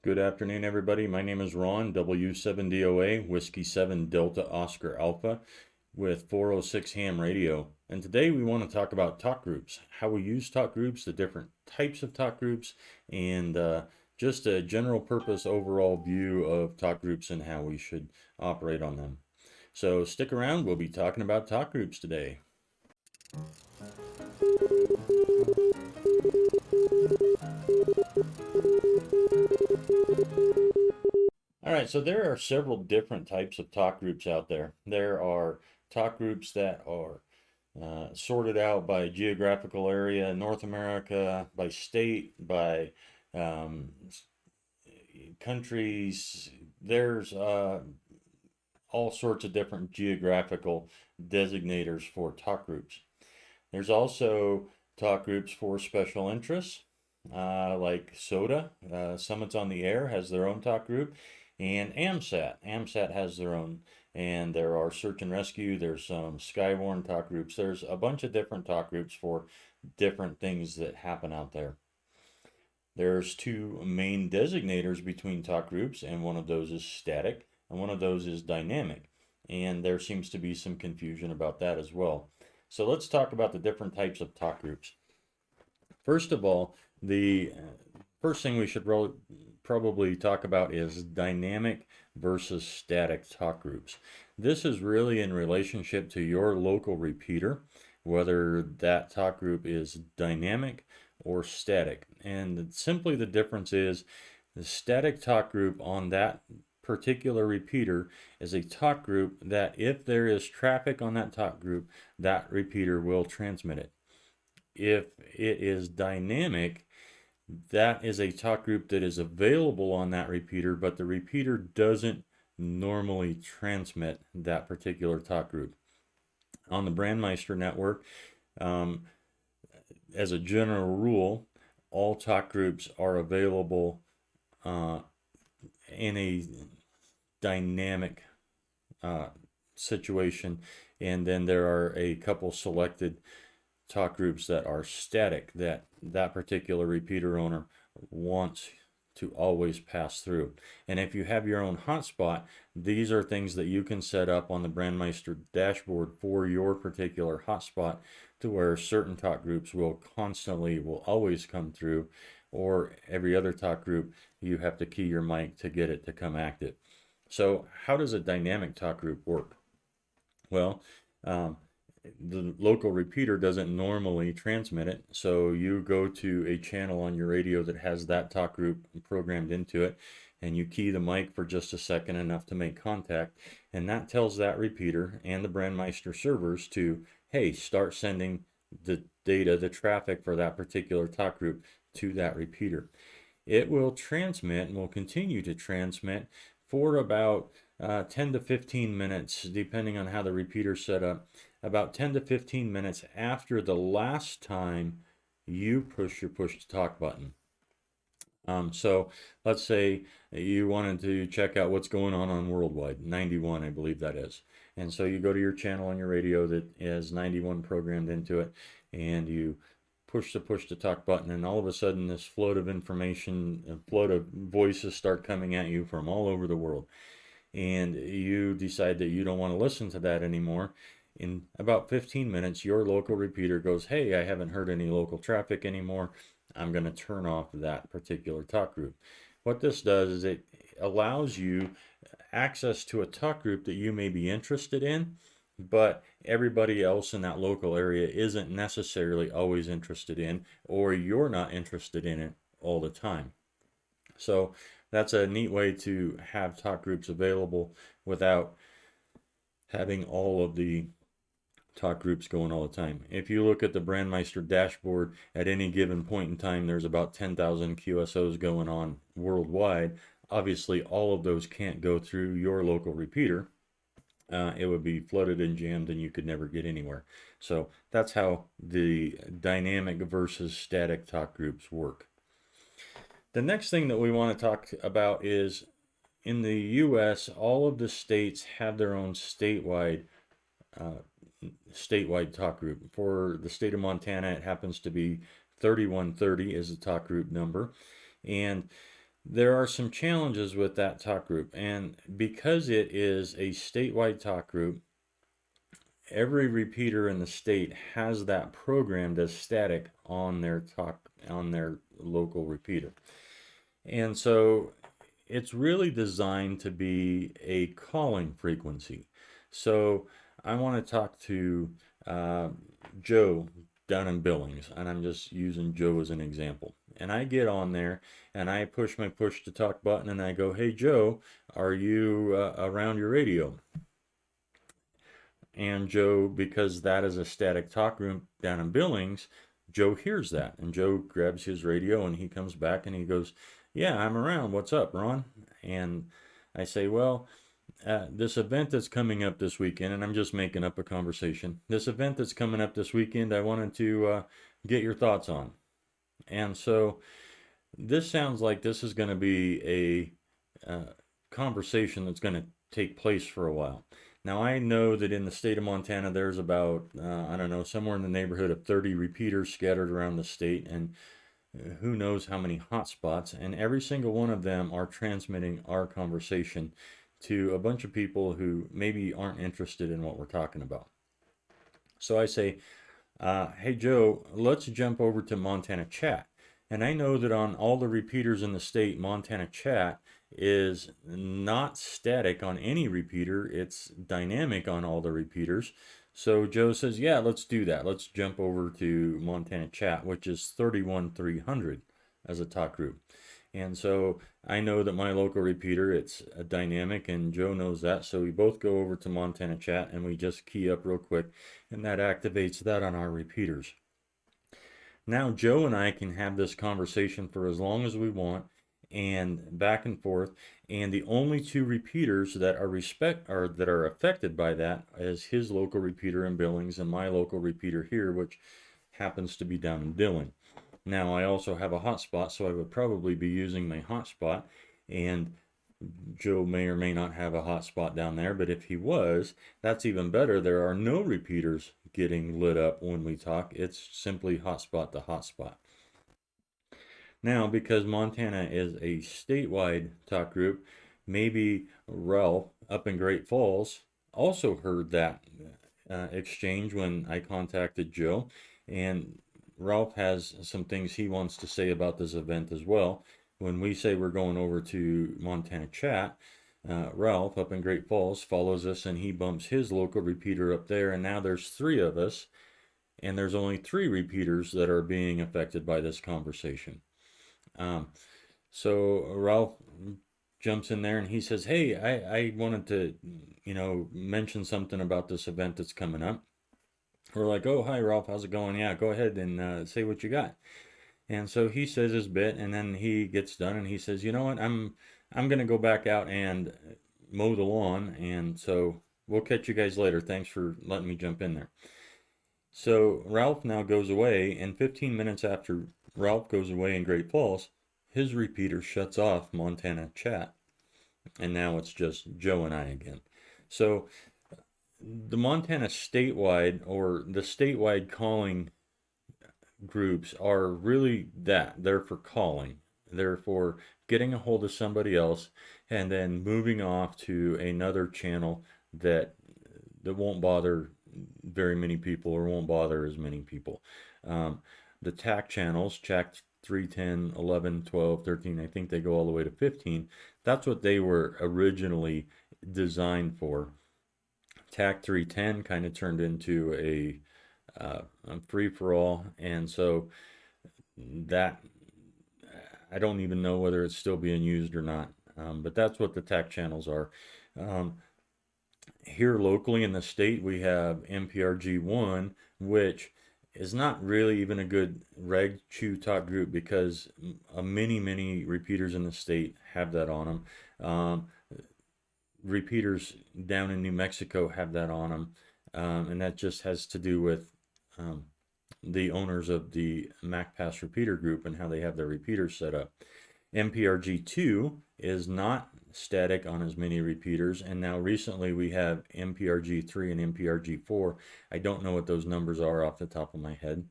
Good afternoon, everybody. My name is Ron, W7DOA, Whiskey 7 Delta Oscar Alpha with 406 Ham Radio. And today we want to talk about talk groups, how we use talk groups, the different types of talk groups, and just a general purpose overall view of talk groups and how we should operate on them. So stick around, we'll be talking about talk groups today. All right, so there are several different types of talk groups out there. There are talk groups that are sorted out by geographical area, North America, by state, by um, countries. There's all sorts of different geographical designators for talk groups. There's also talk groups for special interests, like SOTA, Summits on the Air has their own talk group, and AMSAT. AMSAT has their own, and there are search and rescue, there's some Skywarn talk groups. There's a bunch of different talk groups for different things that happen out there. There's two main designators between talk groups, and one of those is static, and one of those is dynamic. And there seems to be some confusion about that as well. So let's talk about the different types of talk groups. First of all, the first thing we should probably talk about is dynamic versus static talk groups. This is really in relationship to your local repeater, whether that talk group is dynamic or static. And simply the difference is the static talk group on that particular repeater is a talk group that if there is traffic on that talk group, that repeater will transmit it. If it is dynamic, that is a talk group that is available on that repeater, but the repeater doesn't normally transmit that particular talk group. On the Brandmeister network, um, as a general rule, all talk groups are available uh, in a dynamic situation, and then there are a couple selected talk groups that are static that that particular repeater owner wants to always pass through. And if you have your own hotspot, these are things that you can set up on the Brandmeister dashboard for your particular hotspot to where certain talk groups will always come through, or every other talk group you have to key your mic to get it to come active. So how does a dynamic talk group work? Well, um, the local repeater doesn't normally transmit it, so you go to a channel on your radio that has that talk group programmed into it, and you key the mic for just a second, enough to make contact, and that tells that repeater and the Brandmeister servers to, hey, start sending the data, the traffic for that particular talk group to that repeater. It will transmit and will continue to transmit for about 10 to 15 minutes, depending on how the repeater's set up, about 10 to 15 minutes after the last time you push your push to talk button. So let's say you wanted to check out what's going on worldwide, 91, I believe that is. And so you go to your channel on your radio that has 91 programmed into it, and you push the talk button, and all of a sudden this flood of information, a flood of voices start coming at you from all over the world. And you decide that you don't want to listen to that anymore. In about 15 minutes, your local repeater goes, hey, I haven't heard any local traffic anymore. I'm going to turn off that particular talk group. What this does is it allows you access to a talk group that you may be interested in, but everybody else in that local area isn't necessarily always interested in, or you're not interested in it all the time. So that's a neat way to have talk groups available without having all of the talk groups going all the time. If you look at the Brandmeister dashboard, at any given point in time, there's about 10,000 QSOs going on worldwide. Obviously, all of those can't go through your local repeater. It would be flooded and jammed and you could never get anywhere. So that's how the dynamic versus static talk groups work. The next thing that we want to talk about is in the US, all of the states have their own uh, statewide talk group. For the state of Montana, it happens to be 3130 is the talk group number. And There are some challenges with that talk group, and because it is a statewide talk group, every repeater in the state has that programmed as static on their local repeater. And so it's really designed to be a calling frequency. So I want to talk to uh, Joe down in Billings, and I'm just using Joe as an example. And I get on there and I push my push to talk button and I go, "Hey Joe, are you around your radio?" And Joe, because that is a static talk room down in Billings, Joe hears that. And Joe grabs his radio and he comes back and he goes, "Yeah, I'm around. What's up, Ron?" And I say, "Well, this event that's coming up this weekend," and I'm just making up a conversation. "This event that's coming up this weekend, I wanted to get your thoughts on." And so this sounds like this is going to be a conversation that's going to take place for a while. Now, I know that in the state of Montana, there's about, I don't know, somewhere in the neighborhood of 30 repeaters scattered around the state, and who knows how many hotspots, and every single one of them are transmitting our conversation to a bunch of people who maybe aren't interested in what we're talking about. So I say, "Hey Joe, let's jump over to Montana Chat." And I know that on all the repeaters in the state, Montana Chat is not static on any repeater, it's dynamic on all the repeaters. So Joe says, "Yeah, let's do that. Let's jump over to Montana Chat," which is 31300 as a talk group. And so I know that my local repeater, it's a dynamic, and Joe knows that. So we both go over to Montana Chat and we just key up real quick, and that activates that on our repeaters. Now Joe and I can have this conversation for as long as we want and back and forth. And the only two repeaters that are affected by that is his local repeater in Billings and my local repeater here, which happens to be down in Dillon. Now I also have a hotspot, so I would probably be using my hotspot, and Joe may or may not have a hotspot down there, but if he was, that's even better. There are no repeaters getting lit up when we talk. It's simply hotspot to hotspot. Now, because Montana is a statewide talk group, maybe Ralph up in Great Falls also heard that exchange when I contacted Joe, and Ralph has some things he wants to say about this event as well. When we say we're going over to Montana Chat, Ralph up in Great Falls follows us and he bumps his local repeater up there, and now there's three of us, and there's only three repeaters that are being affected by this conversation. Um, so Ralph jumps in there and he says, "Hey, I wanted to, mention something about this event that's coming up." We're like, "Oh, hi, Ralph. How's it going? Yeah, go ahead and say what you got." And so he says his bit, and then he gets done, and he says, "You know what? I'm gonna go back out and mow the lawn, and so we'll catch you guys later. Thanks for letting me jump in there." So Ralph now goes away, and 15 minutes after Ralph goes away in Great Falls, his repeater shuts off Montana Chat, and now it's just Joe and I again. So the Montana statewide or the statewide calling groups are really that. They're for calling. They're for getting a hold of somebody else and then moving off to another channel that won't bother very many people or won't bother as many people. The TAC channels, TAC 3, 10, 11, 12, 13, I think they go all the way to 15. That's what they were originally designed for. TAC 310 kind of turned into a free for all, and so that I don't even know whether it's still being used or not. But that's what the TAC channels are. Um, Here locally in the state, we have MPRG1, which is not really even a good ragchew talk group because many repeaters in the state have that on them. Repeaters down in New Mexico have that on them, and that just has to do with um, the owners of the MacPass repeater group and how they have their repeaters set up. MPRG2 is not static on as many repeaters, and now recently we have MPRG3 and MPRG4. I don't know what those numbers are off the top of my head.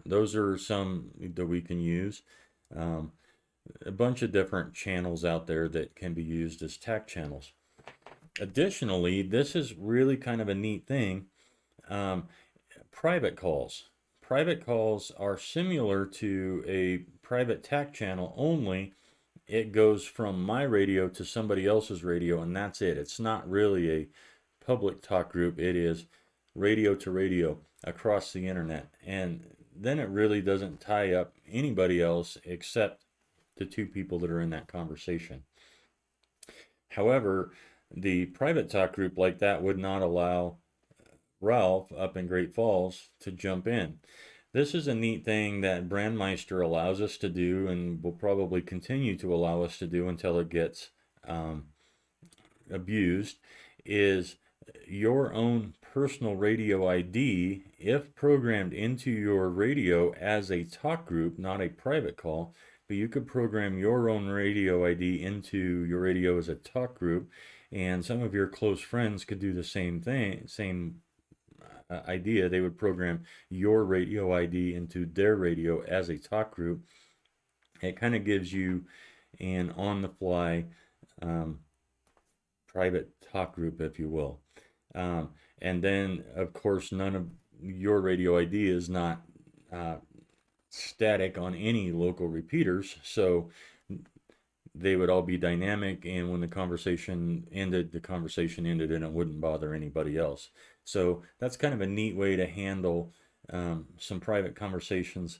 Those are some that we can use. Um, a bunch of different channels out there that can be used as TAC channels. Additionally, this is really kind of a neat thing. Um, Private calls. Private calls are similar to a private TAC channel, only it goes from my radio to somebody else's radio, and that's it. It's not really a public talk group, it is radio to radio across the internet. And then it really doesn't tie up anybody else except the two people that are in that conversation. However, the private talk group like that would not allow Ralph up in Great Falls to jump in. This is a neat thing that Brandmeister allows us to do and will probably continue to allow us to do until it gets um, abused, is your own personal radio ID, if programmed into your radio as a talk group, not a private call, but you could program your own radio ID into your radio as a talk group, and some of your close friends could do the same thing, same idea. They would program your radio ID into their radio as a talk group. It kind of gives you an on the fly private talk group, if you will. And then, of course, none of your radio ID is not static on any local repeaters. So they would all be dynamic, and when the conversation ended, and it wouldn't bother anybody else. So that's kind of a neat way to handle some private conversations.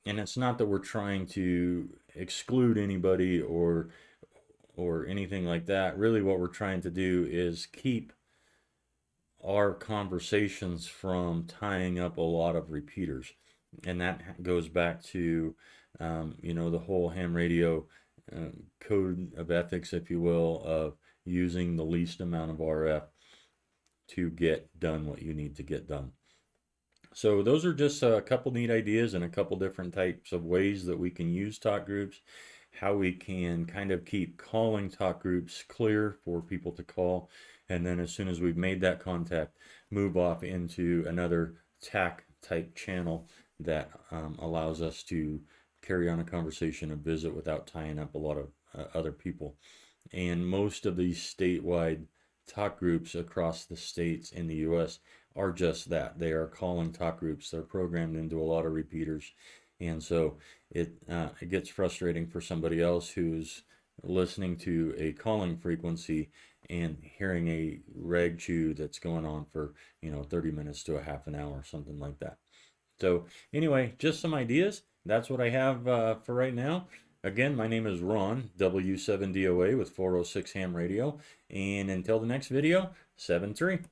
And it's not that we're trying to exclude anybody or anything like that. Really, what we're trying to do is keep our conversations from tying up a lot of repeaters. And that goes back to, the whole ham radio code of ethics, if you will, of using the least amount of RF to get done what you need to get done. So those are just a couple neat ideas and a couple different types of ways that we can use talk groups, how we can kind of keep calling talk groups clear for people to call, and then as soon as we've made that contact, move off into another TAC type channel that allows us to carry on a conversation and visit without tying up a lot of other people. And most of these statewide talk groups across the states in the US are just that. They are calling talk groups. They're programmed into a lot of repeaters. And so it gets frustrating for somebody else who's listening to a calling frequency and hearing a ragchew that's going on for 30 minutes to a half an hour, something like that. So anyway, just some ideas. That's what I have for right now. Again, my name is Ron, W7DOA with 406 Ham Radio. And until the next video, 7-3.